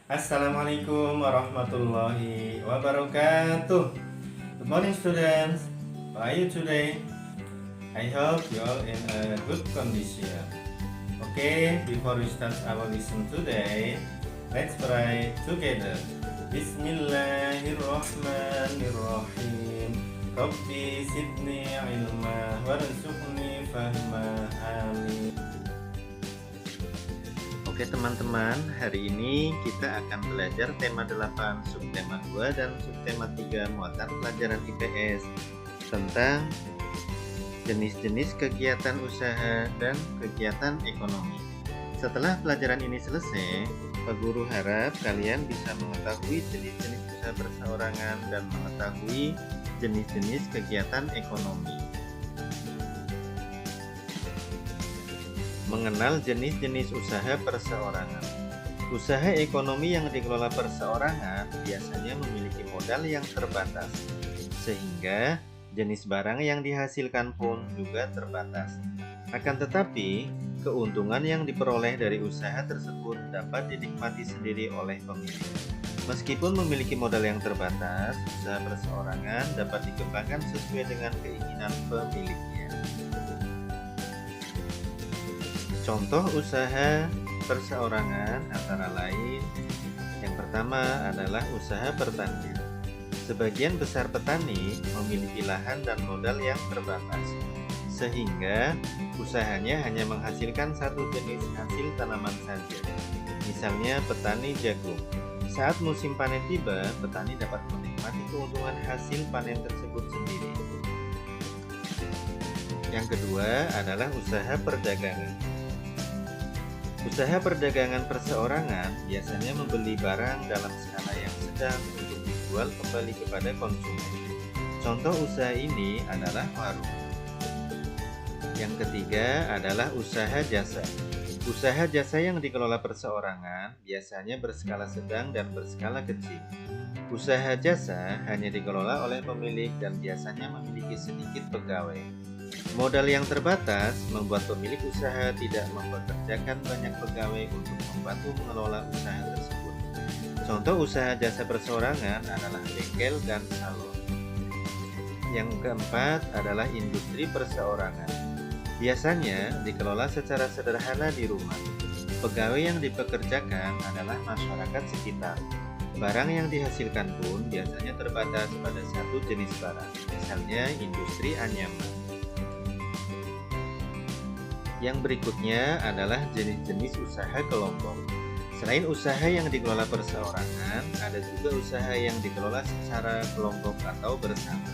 Assalamualaikum warahmatullahi wabarakatuh. Good morning, students. How are you today? I hope you all in a good condition. Okay, before we start our lesson today, let's pray together. Bismillahirrahmanirrahim. Rabbi zidni ilma warzuqni fahma. Amin. Oke teman-teman, hari ini kita akan belajar tema 8, subtema 2 dan subtema 3 muatan pelajaran IPS tentang jenis-jenis kegiatan usaha dan kegiatan ekonomi. Setelah pelajaran ini selesai, Pak Guru harap kalian bisa mengetahui jenis-jenis usaha perseorangan dan mengetahui jenis-jenis kegiatan ekonomi. Mengenal jenis-jenis usaha perseorangan. Usaha ekonomi yang dikelola perseorangan biasanya memiliki modal yang terbatas, sehingga jenis barang yang dihasilkan pun juga terbatas. Akan tetapi, keuntungan yang diperoleh dari usaha tersebut dapat dinikmati sendiri oleh pemilik. Meskipun memiliki modal yang terbatas, usaha perseorangan dapat dikembangkan sesuai dengan keinginan pemiliknya. Contoh usaha perseorangan antara lain, yang pertama adalah usaha pertanian. Sebagian besar petani memiliki lahan dan modal yang terbatas, sehingga usahanya hanya menghasilkan satu jenis hasil tanaman saja. Misalnya petani jagung. Saat musim panen tiba, petani dapat menikmati keuntungan hasil panen tersebut sendiri. Yang kedua adalah usaha perdagangan. Usaha perdagangan perseorangan biasanya membeli barang dalam skala yang sedang untuk dijual kembali kepada konsumen. Contoh usaha ini adalah warung. Yang ketiga adalah usaha jasa. Usaha jasa yang dikelola perseorangan biasanya berskala sedang dan berskala kecil. Usaha jasa hanya dikelola oleh pemilik dan biasanya memiliki sedikit pegawai. Modal yang terbatas membuat pemilik usaha tidak mempekerjakan banyak pegawai untuk membantu mengelola usaha tersebut. Contoh usaha jasa perseorangan adalah bengkel dan salon. Yang keempat adalah industri perseorangan. Biasanya dikelola secara sederhana di rumah. Pegawai yang dipekerjakan adalah masyarakat sekitar. Barang yang dihasilkan pun biasanya terbatas pada satu jenis barang, misalnya industri anyaman. Yang berikutnya adalah jenis-jenis usaha kelompok. Selain usaha yang dikelola perseorangan, ada juga usaha yang dikelola secara kelompok atau bersama.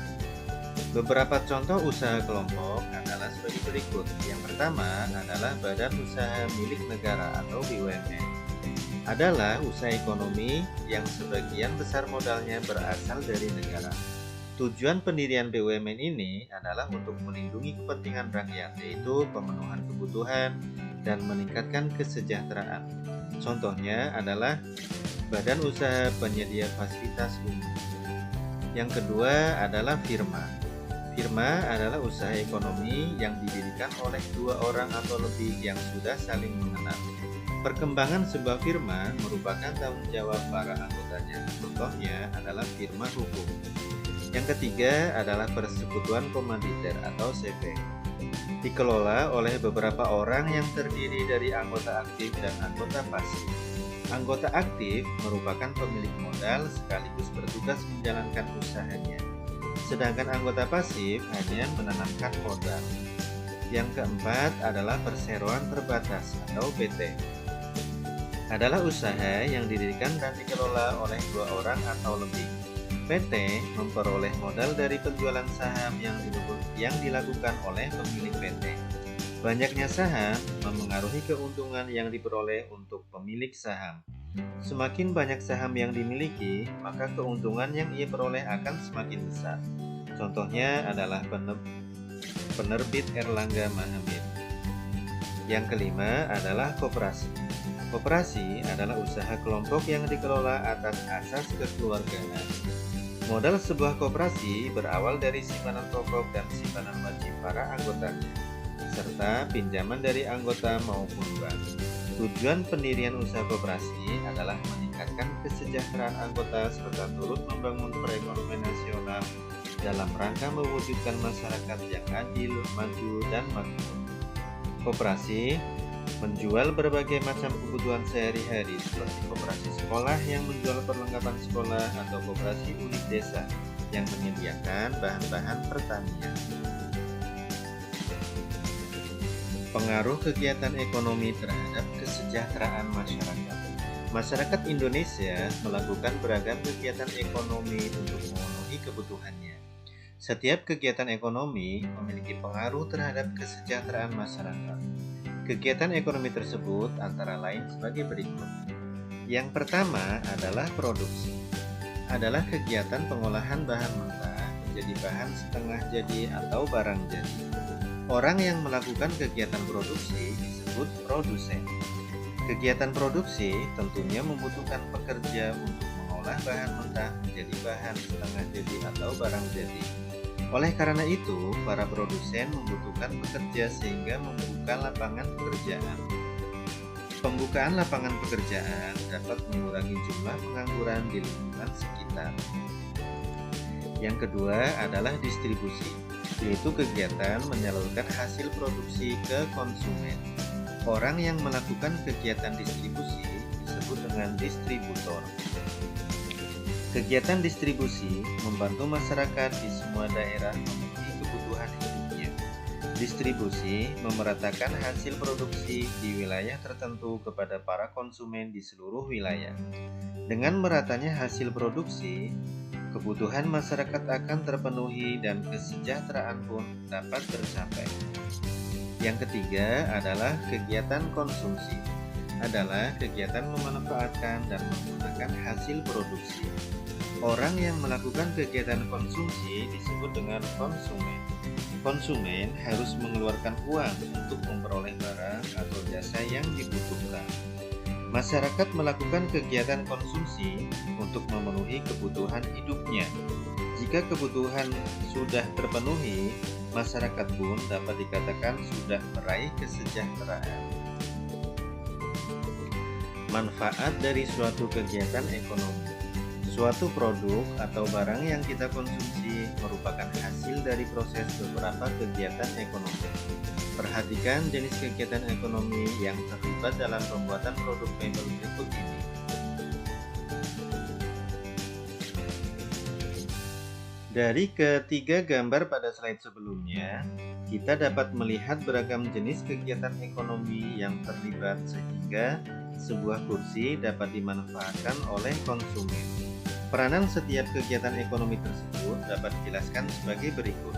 Beberapa contoh usaha kelompok adalah sebagai berikut. Yang pertama adalah badan usaha milik negara atau BUMN. Adalah usaha ekonomi yang sebagian besar modalnya berasal dari negara. Tujuan pendirian BUMN ini adalah untuk melindungi kepentingan rakyat, yaitu pemenuhan kebutuhan dan meningkatkan kesejahteraan. Contohnya adalah Badan Usaha Penyedia Fasilitas Umum. Yang kedua adalah firma. Firma adalah usaha ekonomi yang didirikan oleh dua orang atau lebih yang sudah saling mengenal. Perkembangan sebuah firma merupakan tanggung jawab para anggotanya. Contohnya adalah firma hukum. Yang ketiga adalah persekutuan komanditer atau CV. Dikelola oleh beberapa orang yang terdiri dari anggota aktif dan anggota pasif. Anggota aktif merupakan pemilik modal sekaligus bertugas menjalankan usahanya. Sedangkan anggota pasif hanya menanamkan modal. Yang keempat adalah perseroan terbatas atau PT. Adalah usaha yang didirikan dan dikelola oleh dua orang atau lebih. PT memperoleh modal dari penjualan saham yang dilakukan oleh pemilik PT. Banyaknya saham memengaruhi keuntungan yang diperoleh untuk pemilik saham. Semakin banyak saham yang dimiliki, maka keuntungan yang ia peroleh akan semakin besar. Contohnya adalah penerbit Erlangga Mahamir. Yang kelima adalah koperasi. Koperasi adalah usaha kelompok yang dikelola atas asas kekeluargaan. Modal sebuah koperasi berawal dari simpanan pokok dan simpanan wajib para anggotanya, serta pinjaman dari anggota maupun bank. Tujuan pendirian usaha koperasi adalah meningkatkan kesejahteraan anggota serta turut membangun perekonomian nasional dalam rangka mewujudkan masyarakat yang adil, maju, dan makmur. Koperasi menjual berbagai macam kebutuhan sehari-hari seperti koperasi sekolah yang menjual perlengkapan sekolah atau koperasi unit desa yang menyediakan bahan-bahan pertanian. Pengaruh kegiatan ekonomi terhadap kesejahteraan masyarakat. Masyarakat Indonesia melakukan beragam kegiatan ekonomi untuk memenuhi kebutuhannya. Setiap kegiatan ekonomi memiliki pengaruh terhadap kesejahteraan masyarakat. Kegiatan ekonomi tersebut antara lain sebagai berikut. Yang pertama adalah produksi. Adalah kegiatan pengolahan bahan mentah menjadi bahan setengah jadi atau barang jadi. Orang yang melakukan kegiatan produksi disebut produsen. Kegiatan produksi tentunya membutuhkan pekerja untuk mengolah bahan mentah menjadi bahan setengah jadi atau barang jadi. Oleh karena itu, para produsen membutuhkan pekerja sehingga membuka lapangan pekerjaan. Pembukaan lapangan pekerjaan dapat mengurangi jumlah pengangguran di lingkungan sekitar. Yang kedua adalah distribusi, yaitu kegiatan menyalurkan hasil produksi ke konsumen. Orang yang melakukan kegiatan distribusi disebut dengan distributor. Kegiatan distribusi membantu masyarakat di semua daerah memenuhi kebutuhan hidupnya. Distribusi memeratakan hasil produksi di wilayah tertentu kepada para konsumen di seluruh wilayah. Dengan meratanya hasil produksi, kebutuhan masyarakat akan terpenuhi dan kesejahteraan pun dapat tercapai. Yang ketiga adalah kegiatan konsumsi. Adalah kegiatan memanfaatkan dan menggunakan hasil produksi. Orang yang melakukan kegiatan konsumsi disebut dengan konsumen. Konsumen harus mengeluarkan uang untuk memperoleh barang atau jasa yang dibutuhkan. Masyarakat melakukan kegiatan konsumsi untuk memenuhi kebutuhan hidupnya. Jika kebutuhan sudah terpenuhi, masyarakat pun dapat dikatakan sudah meraih kesejahteraan. Manfaat dari suatu kegiatan ekonomi. Suatu produk atau barang yang kita konsumsi merupakan hasil dari proses beberapa kegiatan ekonomi. Perhatikan jenis kegiatan ekonomi yang terlibat dalam pembuatan produk mebel berikut ini. Dari ketiga gambar pada slide sebelumnya, kita dapat melihat beragam jenis kegiatan ekonomi yang terlibat sehingga sebuah kursi dapat dimanfaatkan oleh konsumen. Peranan setiap kegiatan ekonomi tersebut dapat dijelaskan sebagai berikut.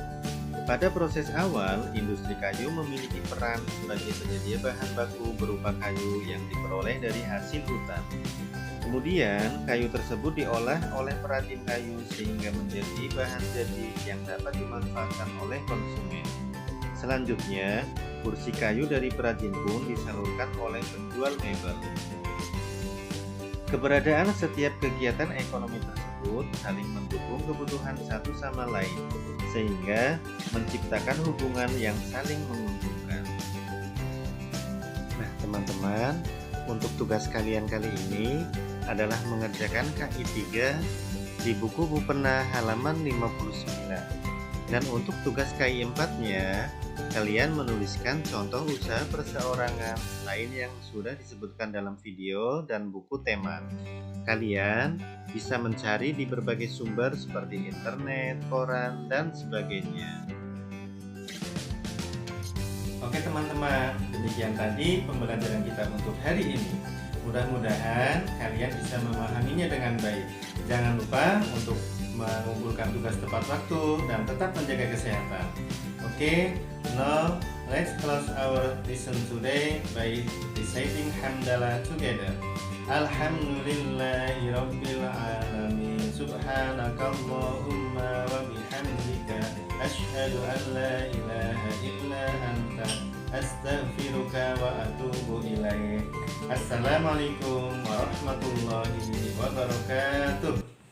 Pada proses awal, industri kayu memiliki peran sebagai penyedia bahan baku berupa kayu yang diperoleh dari hasil hutan. Kemudian, kayu tersebut diolah oleh perajin kayu sehingga menjadi bahan jadi yang dapat dimanfaatkan oleh konsumen. Selanjutnya, kursi kayu dari perajin pun disalurkan oleh penjual mebel. Keberadaan setiap kegiatan ekonomi tersebut saling mendukung kebutuhan satu sama lain, sehingga menciptakan hubungan yang saling menguntungkan. Nah, teman-teman, untuk tugas kalian kali ini adalah mengerjakan KI 3 di buku Bupena halaman 59. Dan untuk tugas KI 4-nya, kalian menuliskan contoh usaha perseorangan lain yang sudah disebutkan dalam video dan buku tema. Kalian bisa mencari di berbagai sumber seperti internet, koran, dan sebagainya. Oke teman-teman, demikian tadi pembelajaran kita untuk hari ini. Mudah-mudahan kalian bisa memahaminya dengan baik. Jangan lupa untuk mengumpulkan tugas tepat waktu dan tetap menjaga kesehatan. Oke, now let's close our lesson today by reciting hamdalah together. Alhamdulillahirabbil alamin. Subhanakallahumma wa bihamdika asyhadu an la ilaha illa anta astaghfiruka wa atubu ilaik. Assalamualaikum warahmatullahi wabarakatuh.